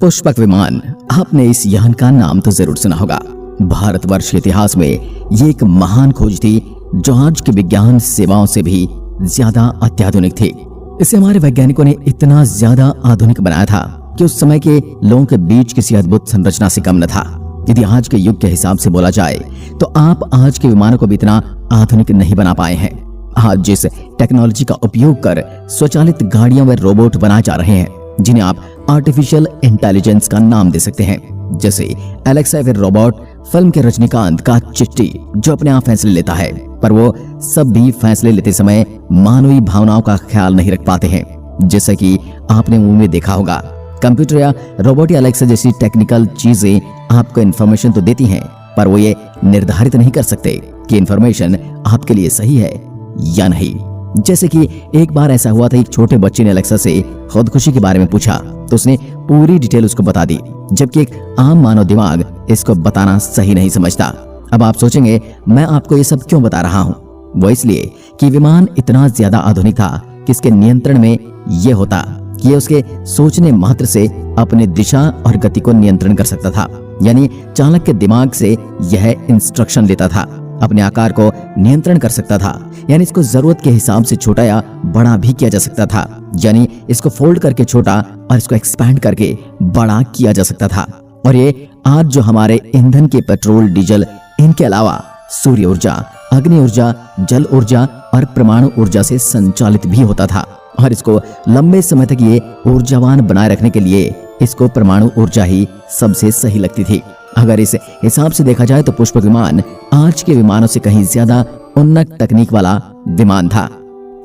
पुष्पक विमान, आपने इस यान का नाम तो जरूर सुना होगा। भारतवर्ष के इतिहास में ये एक महान खोज थी जो आज की विज्ञान सेवाओं से भी ज्यादा अत्याधुनिक थी। इसे हमारे वैज्ञानिकों ने इतना ज्यादा आधुनिक बनाया था कि उस समय के लोगों के बीच किसी अद्भुत संरचना से कम न था। यदि आज के युग के हिसाब से बोला जाए तो आप आज के विमानों को भी इतना आधुनिक नहीं बना पाए हैं। आज जिस टेक्नोलॉजी का उपयोग कर स्वचालित गाड़ियां व रोबोट बनाए जा रहे हैं, जिन्हें आप आर्टिफिशियल इंटेलिजेंस का नाम दे सकते हैं, जैसे एलेक्सा फिर रोबोट, फिल्म के रजनीकांत का चिट्टी जो अपने आप फैसले लेता है, पर वो सब भी फैसले लेते समय मानवीय भावनाओं का ख्याल नहीं रख पाते हैं। जैसे कि आपने मूवी में देखा होगा, कंप्यूटर या रोबोट या एलेक्सा जैसी टेक्निकल चीजें आपको इन्फॉर्मेशन तो देती हैं, पर वो ये निर्धारित नहीं कर सकते कि इन्फॉर्मेशन आपके लिए सही है या नहीं। जैसे कि एक बार ऐसा हुआ था, एक छोटे बच्चे ने एलेक्सा से खुदकुशी के बारे में पूछा तो उसने पूरी डिटेल उसको बता दी, जबकि एक आम मानव दिमाग इसको बताना सही नहीं समझता। अब आप सोचेंगे मैं आपको ये सब क्यों बता रहा हूँ? वो इसलिए कि विमान इतना ज्यादा आधुनिक था कि इसके नियंत्रण में ये होता कि ये उसके सोचने मात्र से अपने दिशा और गति को नियंत्रण कर सकता था। यानी चालक के दिमाग से यह इंस्ट्रक्शन लेता था, अपने आकार को नियंत्रण कर सकता था, यानी इसको जरूरत के हिसाब से छोटा या बड़ा भी किया जा सकता था, यानी इसको फोल्ड करके छोटा और इसको एक्सपैंड करके बड़ा किया जा सकता था। और ये आज जो हमारे ईंधन के पेट्रोल, डीजल, इनके अलावा सूर्य ऊर्जा, अग्नि ऊर्जा, जल ऊर्जा और परमाणु ऊर्जा से संचालित भी होता था। और इसको लंबे समय तक ये ऊर्जावान बनाए रखने के लिए इसको परमाणु ऊर्जा ही सबसे सही लगती थी। अगर इस हिसाब से देखा जाए तो पुष्पक विमान आज के विमानों से कहीं ज्यादा उन्नत तकनीक वाला विमान था।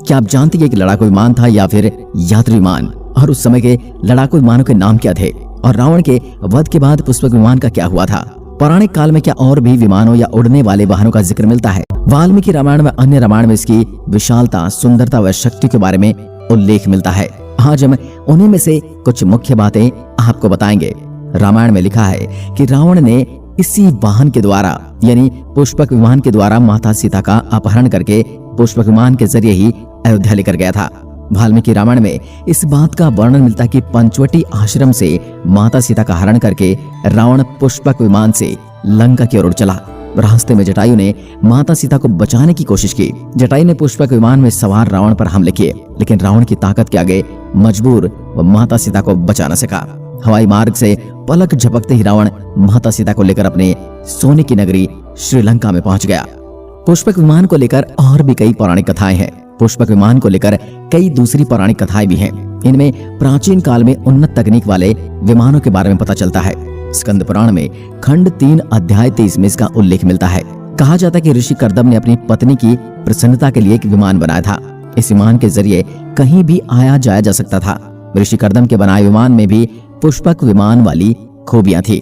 क्या आप जानते हैं कि लड़ाकू विमान था या फिर यात्री विमान? और उस समय के लड़ाकू विमानों के नाम क्या थे? और रावण के वध के बाद पुष्पक विमान का क्या हुआ था? पौराणिक काल में क्या और भी विमानों या उड़ने वाले वाहनों का जिक्र मिलता है? वाल्मीकि रामायण व अन्य रामायण में इसकी विशालता, सुंदरता व शक्ति के बारे में उल्लेख मिलता है। आज हम उन्हीं में से कुछ मुख्य बातें आपको बताएंगे। रामायण में लिखा है कि रावण ने इसी वाहन के द्वारा यानी पुष्पक विमान के द्वारा माता सीता का अपहरण करके पुष्पक विमान के जरिए ही अयोध्या लेकर गया था। वाल्मीकि रामायण में इस बात का वर्णन मिलता है कि पंचवटी आश्रम से माता सीता का हरण करके रावण पुष्पक विमान से लंका की ओर चला। रास्ते में जटायु ने माता सीता को बचाने की कोशिश की। जटायु ने पुष्पक विमान में सवार रावण पर हमले किए, लेकिन रावण की ताकत के आगे मजबूर वो माता सीता को बचा न सका। हवाई मार्ग से पलक झपकते ही रावण माता सीता को लेकर अपने सोने की नगरी श्रीलंका में पहुंच गया। पुष्पक विमान को लेकर और भी कई पौराणिक कथाएं हैं। पुष्पक विमान को लेकर कई दूसरी पौराणिक कथाएं भी हैं। इनमें प्राचीन काल में उन्नत तकनीक वाले विमानों के बारे में पता चलता है। स्कंद पुराण में खंड 3 अध्याय 23 में इसका उल्लेख मिलता है। कहा जाता है कि ऋषि कर्दम ने अपनी पत्नी की प्रसन्नता के लिए एक विमान बनाया था। इस विमान के जरिए कहीं भी आया जाया जा सकता था। ऋषि कर्दम के बनाए विमान में भी पुष्पक विमान वाली खूबियां थी।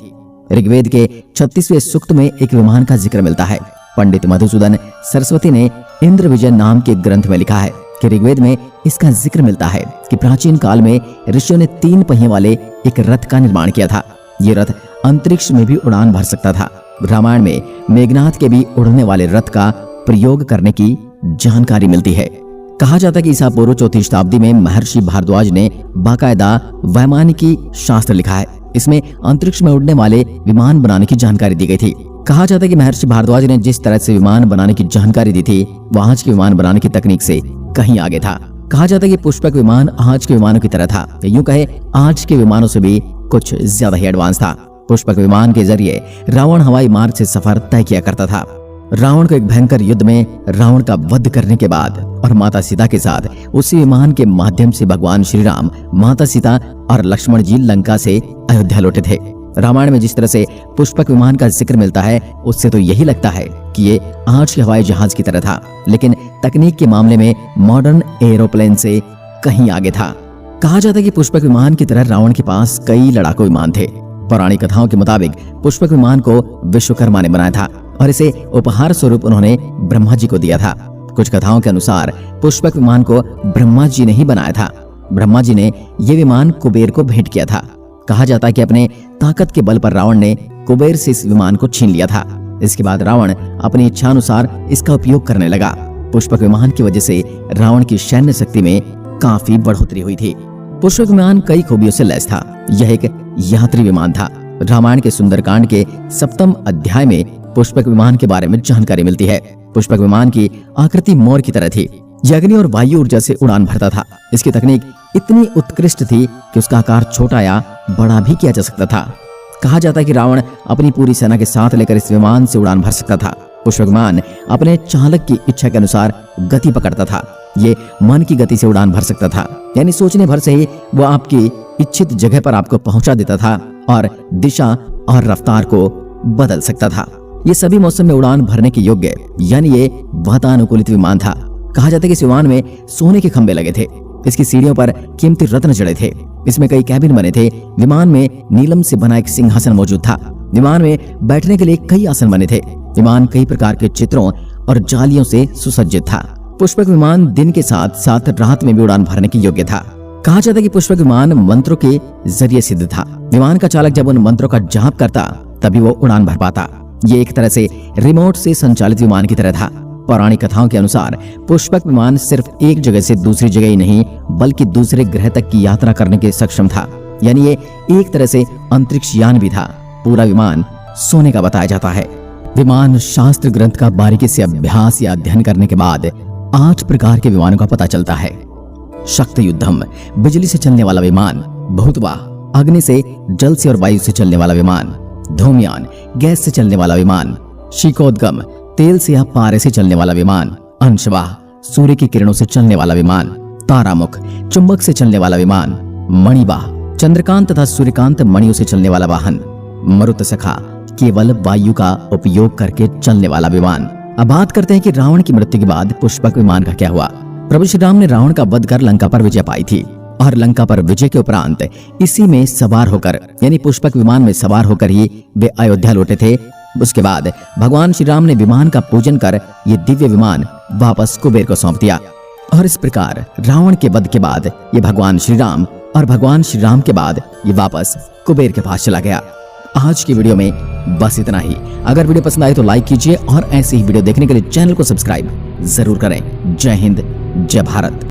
ऋग्वेद के 36वें सूक्त में एक विमान का जिक्र मिलता है। पंडित मधुसूदन सरस्वती ने इंद्र विजय नाम के ग्रंथ में लिखा है कि ऋग्वेद में इसका जिक्र मिलता है कि प्राचीन काल में ऋषियों ने 3 पहिए वाले एक रथ का निर्माण किया था। ये रथ अंतरिक्ष में भी उड़ान भर सकता था। रामायण में मेघनाथ के भी उड़ने वाले रथ का प्रयोग करने की जानकारी मिलती है। कहा जाता है कि ईसा पूर्व 4वीं शताब्दी में महर्षि भारद्वाज ने बाकायदा वैमानिकी शास्त्र लिखा है। इसमें अंतरिक्ष में उड़ने वाले विमान बनाने की जानकारी दी गई थी। कहा जाता है कि महर्षि भारद्वाज ने जिस तरह से विमान बनाने की जानकारी दी थी वह आज के विमान बनाने की तकनीक से कहीं आगे था। कहा जाता है कि पुष्पक विमान आज के विमानों की तरह था, यूं कहे आज के विमानों से भी कुछ ज्यादा ही एडवांस था। पुष्पक विमान के जरिए रावण हवाई मार्ग से सफर तय किया करता था। रावण को एक भयंकर युद्ध में रावण का वध करने के बाद और माता सीता के साथ उसी विमान के माध्यम से भगवान श्री राम, माता सीता और लक्ष्मण जी लंका से अयोध्या लौटे थे। रामायण में जिस तरह से पुष्पक विमान का जिक्र मिलता है उससे तो यही लगता है कि ये आज के हवाई जहाज की तरह था, लेकिन तकनीक के मामले में मॉडर्न एरोप्लेन से कहीं आगे था। कहा जाता है कि पुष्पक विमान की तरह रावण के पास कई लड़ाकू विमान थे। पौराणिक कथाओं के मुताबिक पुष्पक विमान को विश्वकर्मा ने बनाया था और इसे उपहार स्वरूप उन्होंने ब्रह्मा जी को दिया था। कुछ कथाओं के अनुसार पुष्पक विमान को ब्रह्मा जी ने ही बनाया था। ब्रह्मा जी ने यह विमान कुबेर को भेंट किया था। कहा जाता है कि अपने ताकत के बल पर रावण ने कुबेर से इस विमान को छीन लिया था। इसके बाद रावण अपनी इच्छानुसार इसका उपयोग करने लगा। पुष्पक विमान की वजह से रावण की सैन्य शक्ति में काफी बढ़ोतरी हुई थी। पुष्पक विमान कई खूबियों से लैस था। यह एक यात्री विमान था। रामायण के सुंदरकांड के 7वें अध्याय में पुष्पक विमान के बारे में जानकारी मिलती है। पुष्पक विमान की आकृति मोर की तरह थी। यह अग्नि और वायु ऊर्जा से उड़ान भरता था। इसकी तकनीक इतनी उत्कृष्ट थी कि उसका आकार छोटा या बड़ा भी किया जा सकता था। कहा जाता है कि रावण अपनी पूरी सेना के साथ लेकर इस विमान से उड़ान भर सकता था। पुष्पक विमान अपने चालक की इच्छा के अनुसार गति पकड़ता था। ये मन की गति से उड़ान भर सकता था, यानी सोचने भर से ही वो आपकी इच्छित जगह पर आपको पहुंचा देता था और दिशा और रफ्तार को बदल सकता था। ये सभी मौसम में उड़ान भरने के योग्य, यानी ये वातानुकूलित विमान था। कहा जाता है कि इस विमान में सोने के खंभे लगे थे। इसकी सीढ़ियों पर कीमती रत्न जड़े थे। इसमें कई कैबिन बने थे। विमान में नीलम से बना एक सिंहासन मौजूद था। विमान में बैठने के लिए कई आसन बने थे। विमान कई प्रकार के चित्रों और जालियों से सुसज्जित था। पुष्पक विमान दिन के साथ साथ रात में भी उड़ान भरने के योग्य था। कहा जाता है कि पुष्पक विमान मंत्रों के जरिए सिद्ध था। विमान का चालक जब उन मंत्रों का जाप करता तभी वो उड़ान भर पाता। ये एक तरह से रिमोट से संचालित विमान की तरह था। पौराणिक कथाओं के अनुसार पुष्पक विमान सिर्फ एक जगह से दूसरी जगह ही नहीं बल्कि दूसरे ग्रह तक की यात्रा करने के सक्षम था, यानी ये एक तरह से अंतरिक्ष यान भी था। पूरा विमान सोने का बताया जाता है। विमान शास्त्र ग्रंथ का बारीकी से अभ्यास या अध्ययन करने के बाद 8 प्रकार के विमानों का पता चलता है। शक्ति युद्धम, बिजली से चलने वाला विमान। भूतवा, अग्नि से, जल से और वायु से चलने वाला विमान। धूमयान, गैस से चलने वाला विमान। शीकोद्गम, तेल से या पारे से चलने वाला विमान। अंशवाह, सूर्य की किरणों से चलने वाला विमान। तारामुख, चुंबक से चलने वाला विमान। मणिवाह, चंद्रकांत तथा सूर्यकांत मणियों से चलने वाला वाहन। मरुतसखा, केवल वायु का उपयोग करके चलने वाला विमान। अब बात करते हैं कि रावण की मृत्यु के बाद पुष्पक विमान का क्या हुआ। प्रभु श्री राम ने रावण का वध कर लंका पर विजय पाई थी और लंका पर विजय के उपरांत इसी में सवार होकर, यानी पुष्पक विमान में सवार होकर ही वे अयोध्या लौटे थे। उसके बाद भगवान श्री राम ने विमान का पूजन कर ये दिव्य विमान वापस कुबेर को सौंप दिया और इस प्रकार रावण के वध के बाद ये भगवान श्री राम और भगवान श्री राम के बाद ये वापस कुबेर के पास चला गया। आज की वीडियो में बस इतना ही। अगर वीडियो पसंद आए तो लाइक कीजिए और ऐसे ही वीडियो देखने के लिए चैनल को सब्सक्राइब जरूर करें। जय हिंद, जय भारत।